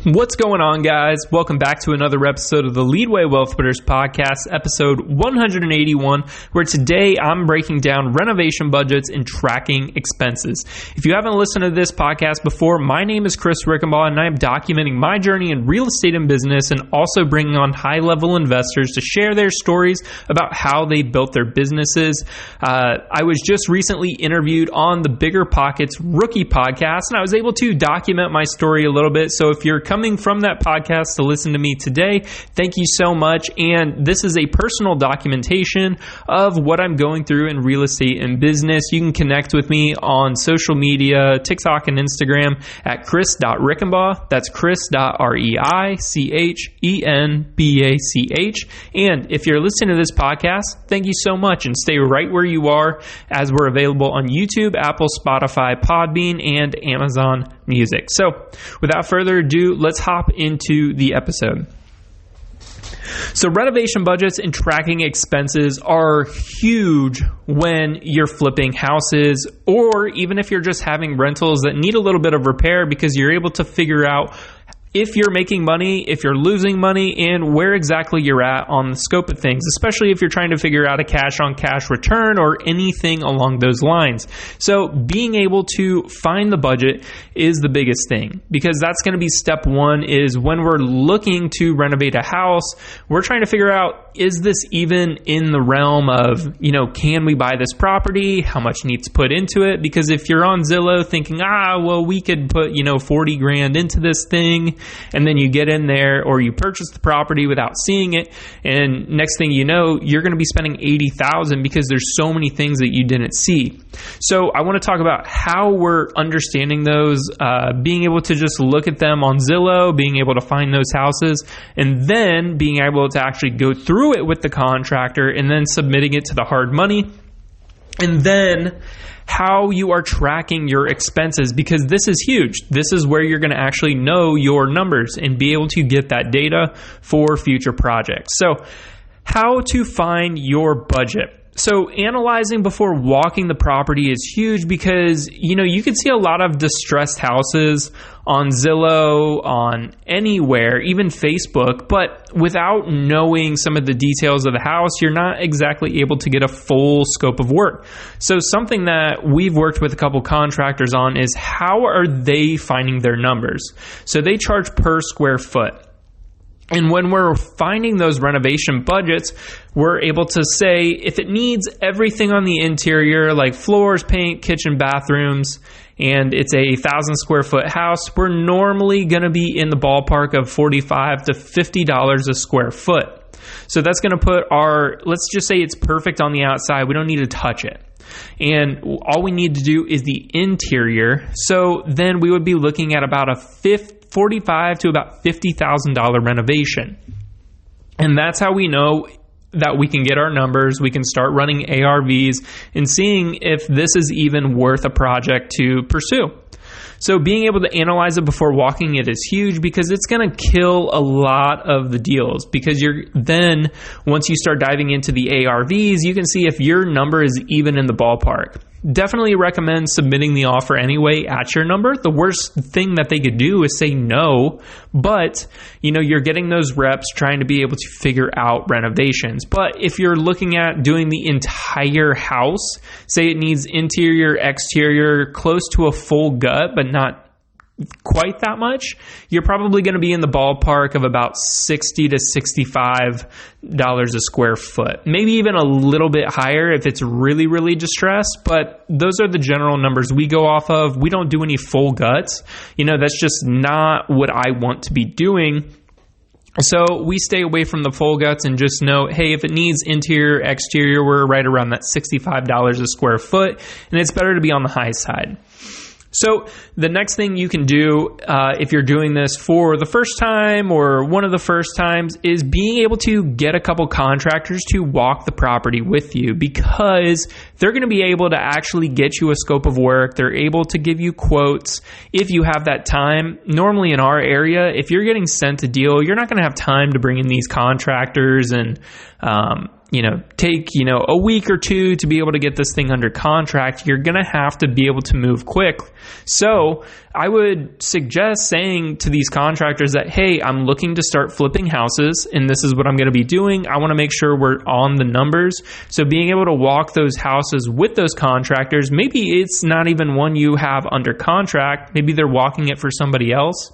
What's going on, guys? Welcome back to another episode of the Leadway Wealth Builders Podcast, episode 181, where today I'm breaking down renovation budgets and tracking expenses. If you haven't listened to this podcast before, my name is Chris Rickenbaugh, and I am documenting my journey in real estate and business and also bringing on high-level investors to share their stories about how they built their businesses. I was just recently interviewed on the Bigger Pockets Rookie podcast, and I was able to document my story a little bit. So if you're coming from that podcast to listen to me today, thank you so much. And this is a personal documentation of what I'm going through in real estate and business. You can connect with me on social media, TikTok and Instagram at chris.rickenbaugh. That's chris.reichen.bach. And if you're listening to this podcast, thank you so much, and stay right where you are, as we're available on YouTube, Apple, Spotify, Podbean, and Amazon Music. So without further ado, let's hop into the episode. So renovation budgets and tracking expenses are huge when you're flipping houses, or even if you're just having rentals that need a little bit of repair, because you're able to figure out if you're making money, if you're losing money, and where exactly you're at on the scope of things, especially if you're trying to figure out a cash-on-cash return or anything along those lines. So being able to find the budget is the biggest thing, because that's going to be step one. Is when we're looking to renovate a house, we're trying to figure out, is this even in the realm of, can we buy this property? How much needs put into it? Because if you're on Zillow thinking, we could put, 40 grand into this thing, and then you get in there, or you purchase the property without seeing it, and next thing you know, you're going to be spending $80,000 because there's so many things that you didn't see. So I want to talk about how we're understanding those, being able to just look at them on Zillow, being able to find those houses, and then being able to actually go through it with the contractor, and then submitting it to the hard money, and then how you are tracking your expenses, because this is huge. This is where you're going to actually know your numbers and be able to get that data for future projects. So how to find your budget. So analyzing before walking the property is huge, because, you can see a lot of distressed houses on Zillow, on anywhere, even Facebook, but without knowing some of the details of the house, you're not exactly able to get a full scope of work. So something that we've worked with a couple contractors on is, how are they finding their numbers? So they charge per square foot. And when we're finding those renovation budgets, we're able to say, if it needs everything on the interior, like floors, paint, kitchen, bathrooms, and it's a 1,000 square foot house, we're normally going to be in the ballpark of $45 to $50 a square foot. So that's going to put let's just say it's perfect on the outside. We don't need to touch it. And all we need to do is the interior. So then we would be looking at about a $45,000 to about $50,000 renovation. And that's how we know that we can get our numbers. We can start running ARVs and seeing if this is even worth a project to pursue. So being able to analyze it before walking it is huge, because it's going to kill a lot of the deals, because once you start diving into the ARVs, you can see if your number is even in the ballpark. Definitely recommend submitting the offer anyway at your number. The worst thing that they could do is say no, but you're getting those reps trying to be able to figure out renovations. But if you're looking at doing the entire house, say it needs interior, exterior, close to a full gut, but not quite that much, you're probably going to be in the ballpark of about $60 to $65 a square foot. Maybe even a little bit higher if it's really, really distressed, but those are the general numbers we go off of. We don't do any full guts. That's just not what I want to be doing. So we stay away from the full guts and just know, hey, if it needs interior, exterior, we're right around that $65 a square foot, and it's better to be on the high side. So the next thing you can do if you're doing this for the first time or one of the first times is being able to get a couple contractors to walk the property with you, because they're going to be able to actually get you a scope of work. They're able to give you quotes if you have that time. Normally in our area, if you're getting sent a deal, you're not going to have time to bring in these contractors and take, a week or two to be able to get this thing under contract. You're going to have to be able to move quick. So I would suggest saying to these contractors that, hey, I'm looking to start flipping houses and this is what I'm going to be doing. I want to make sure we're on the numbers. So being able to walk those houses with those contractors, maybe it's not even one you have under contract. Maybe they're walking it for somebody else.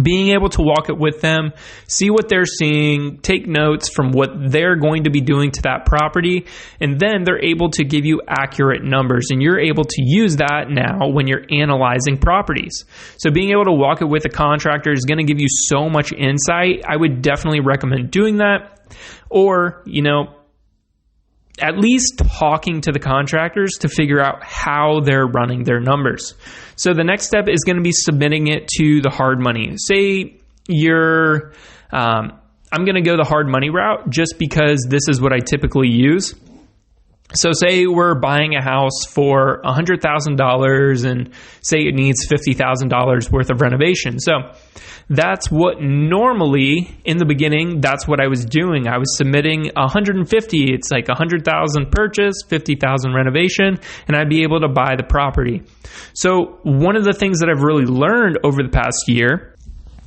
Being able to walk it with them, see what they're seeing, take notes from what they're going to be doing to that property, and then they're able to give you accurate numbers, and you're able to use that now when you're analyzing properties. So being able to walk it with a contractor is going to give you so much insight. I would definitely recommend doing that, or, at least talking to the contractors to figure out how they're running their numbers. So the next step is going to be submitting it to the hard money. Say I'm going to go the hard money route just because this is what I typically use. So say we're buying a house for $100,000 and say it needs $50,000 worth of renovation. So that's what normally in the beginning, that's what I was doing. I was submitting 150. It's like 100,000 purchase, 50,000 renovation, and I'd be able to buy the property. So one of the things that I've really learned over the past year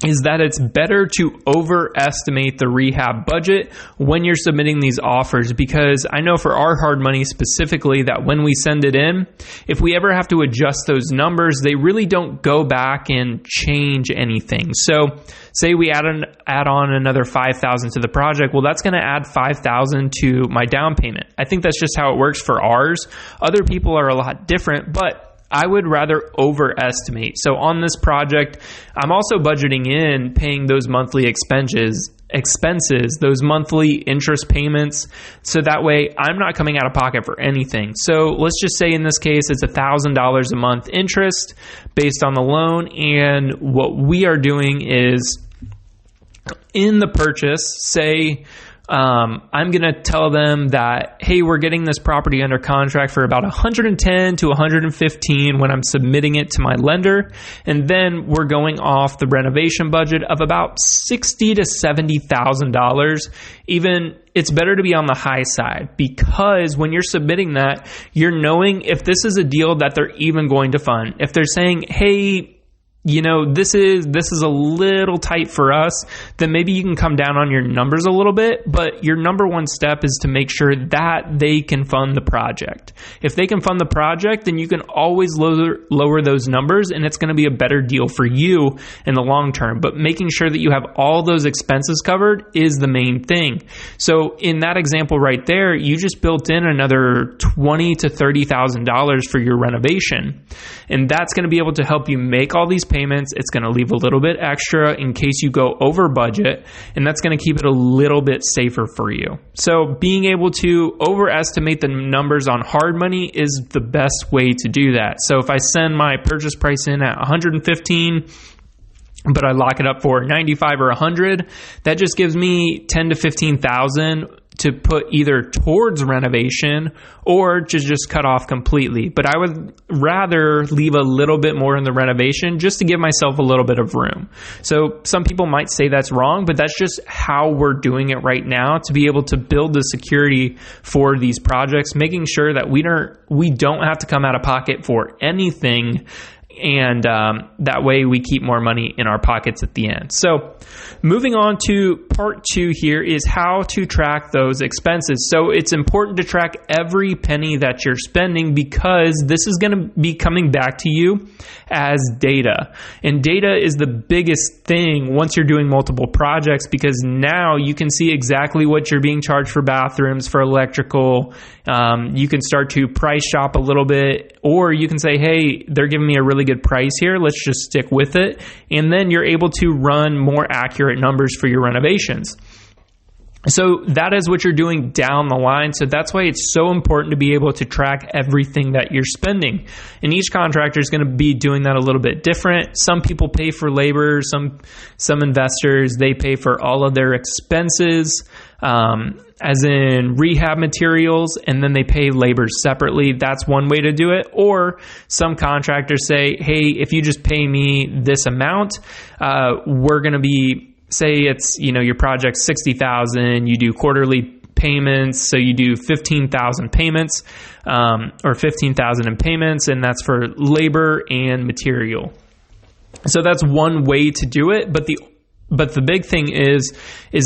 is that it's better to overestimate the rehab budget when you're submitting these offers, because I know for our hard money specifically that when we send it in, if we ever have to adjust those numbers, they really don't go back and change anything. So say we add on another $5,000 to the project, well, that's going to add $5,000 to my down payment. I think that's just how it works for ours. Other people are a lot different, but I would rather overestimate. So on this project, I'm also budgeting in paying those monthly expenses, those monthly interest payments. So that way I'm not coming out of pocket for anything. So let's just say in this case, it's $1,000 a month interest based on the loan. And what we are doing is in the purchase, say, I'm going to tell them that, hey, we're getting this property under contract for about $110,000 to $115,000 when I'm submitting it to my lender. And then we're going off the renovation budget of about $60,000 to $70,000. Even it's better to be on the high side, because when you're submitting that, you're knowing if this is a deal that they're even going to fund. If they're saying, hey, this is a little tight for us, then maybe you can come down on your numbers a little bit, but your number one step is to make sure that they can fund the project. If they can fund the project, then you can always lower those numbers, and it's going to be a better deal for you in the long term. But making sure that you have all those expenses covered is the main thing. So in that example right there, you just built in another $20,000 to $30,000 for your renovation, and that's going to be able to help you make all these payments. It's going to leave a little bit extra in case you go over budget, and that's going to keep it a little bit safer for you. So being able to overestimate the numbers on hard money is the best way to do that. So if I send my purchase price in at $115,000, but I lock it up for $95,000 or $100,000, that just gives me $10,000 to $15,000 to put either towards renovation or to just cut off completely. But I would rather leave a little bit more in the renovation just to give myself a little bit of room. So some people might say that's wrong, but that's just how we're doing it right now to be able to build the security for these projects, making sure that we don't have to come out of pocket for anything. And that way we keep more money in our pockets at the end. So moving on to part 2 here is how to track those expenses. So it's important to track every penny that you're spending, because this is going to be coming back to you as data. And data is the biggest thing once you're doing multiple projects, because now you can see exactly what you're being charged for bathrooms, for electrical. You can start to price shop a little bit, or you can say, hey, they're giving me a really good price here, let's just stick with it. And then you're able to run more accurate numbers for your renovations. So that is what you're doing down the line. So that's why it's so important to be able to track everything that you're spending. And each contractor is going to be doing that a little bit different. Some people pay for labor. Some investors, they pay for all of their expenses, as in rehab materials, and then they pay labor separately. That's one way to do it. Or some contractors say, hey, if you just pay me this amount, we're going to be, say it's, your project's $60,000, you do quarterly payments. So you do 15,000 payments, or 15,000 in payments, and that's for labor and material. So that's one way to do it, but the big thing is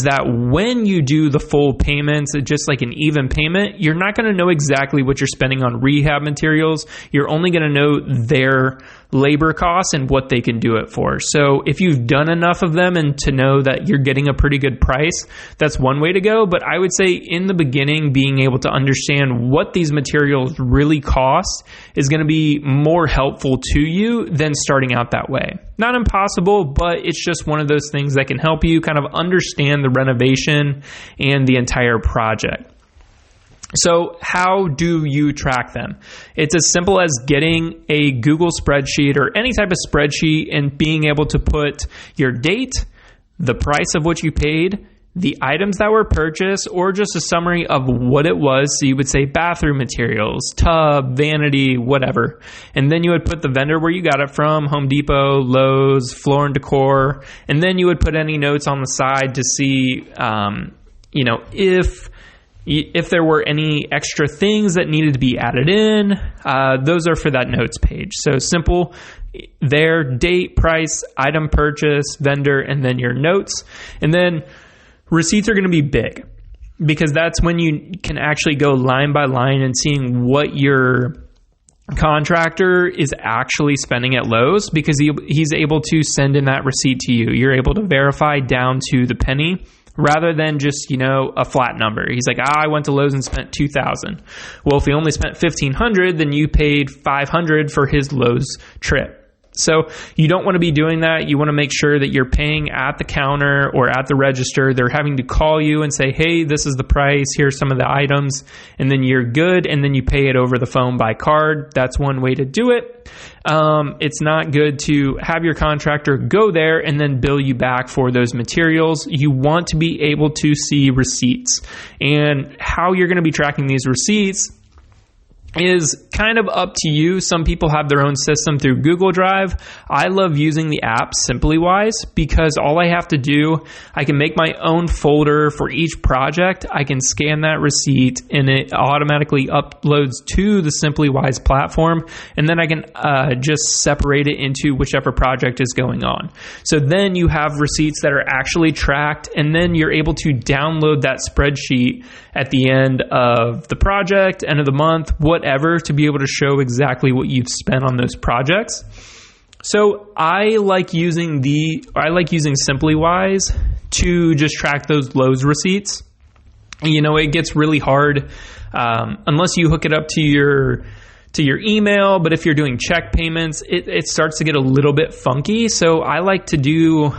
that when you do the full payments, just like an even payment, you're not going to know exactly what you're spending on rehab materials. You're only going to know their labor costs and what they can do it for. So if you've done enough of them and to know that you're getting a pretty good price, that's one way to go. But I would say in the beginning, being able to understand what these materials really cost is going to be more helpful to you than starting out that way. Not impossible, but it's just one of those things that can help you kind of understand the renovation and the entire project. So how do you track them? It's as simple as getting a Google spreadsheet or any type of spreadsheet and being able to put your date, the price of what you paid, the items that were purchased, or just a summary of what it was. So you would say bathroom materials, tub, vanity, whatever. And then you would put the vendor where you got it from, Home Depot, Lowe's, Floor and Decor. And then you would put any notes on the side to see, if there were any extra things that needed to be added in. Those are for that notes page. So simple, their date, price, item purchase, vendor, and then your notes. And then receipts are going to be big because that's when you can actually go line by line and seeing what your contractor is actually spending at Lowe's, because he's able to send in that receipt to you. You're able to verify down to the penny rather than just, a flat number. He's like, I went to Lowe's and spent $2,000. Well, if he only spent $1,500, then you paid $500 for his Lowe's trip. So you don't want to be doing that. You want to make sure that you're paying at the counter or at the register. They're having to call you and say, hey, this is the price. Here's some of the items. And then you're good. And then you pay it over the phone by card. That's one way to do it. It's not good to have your contractor go there and then bill you back for those materials. You want to be able to see receipts. And how you're going to be tracking these receipts is kind of up to you. Some people have their own system through Google Drive. I love using the app SimplyWise because all I have to do, I can make my own folder for each project. I can scan that receipt and it automatically uploads to the SimplyWise platform. And then I can just separate it into whichever project is going on. So then you have receipts that are actually tracked, and then you're able to download that spreadsheet at the end of the project, end of the month, whatever, to be able to show exactly what you've spent on those projects. So I like using SimplyWise to just track those Lowe's receipts. It gets really hard unless you hook it up to your email, but if you're doing check payments, it starts to get a little bit funky. So I like to do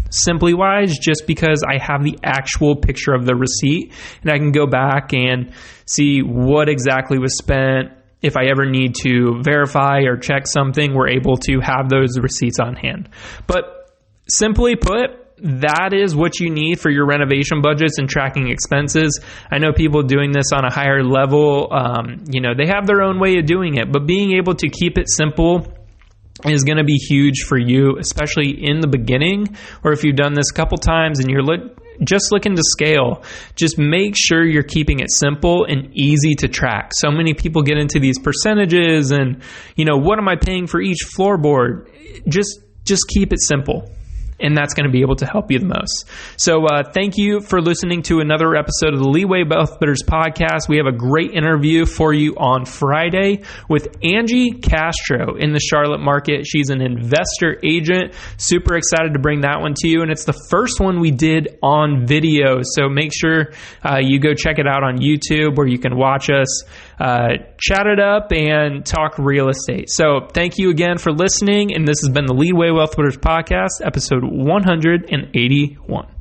SimplyWise just because I have the actual picture of the receipt and I can go back and see what exactly was spent. If I ever need to verify or check something, we're able to have those receipts on hand. But simply put, that is what you need for your renovation budgets and tracking expenses. I know people doing this on a higher level, they have their own way of doing it, but being able to keep it simple is going to be huge for you, especially in the beginning, or if you've done this a couple times and you're just looking to scale. Just make sure you're keeping it simple and easy to track. So many people get into these percentages and, what am I paying for each floorboard? Just keep it simple. And that's going to be able to help you the most. So thank you for listening to another episode of the Leeway Wealth Builders podcast. We have a great interview for you on Friday with Angie Castro in the Charlotte market. She's an investor agent. Super excited to bring that one to you. And it's the first one we did on video. So make sure you go check it out on YouTube where you can watch us chat it up and talk real estate. So thank you again for listening. And this has been the Leeway Wealth Builders podcast, episode 181.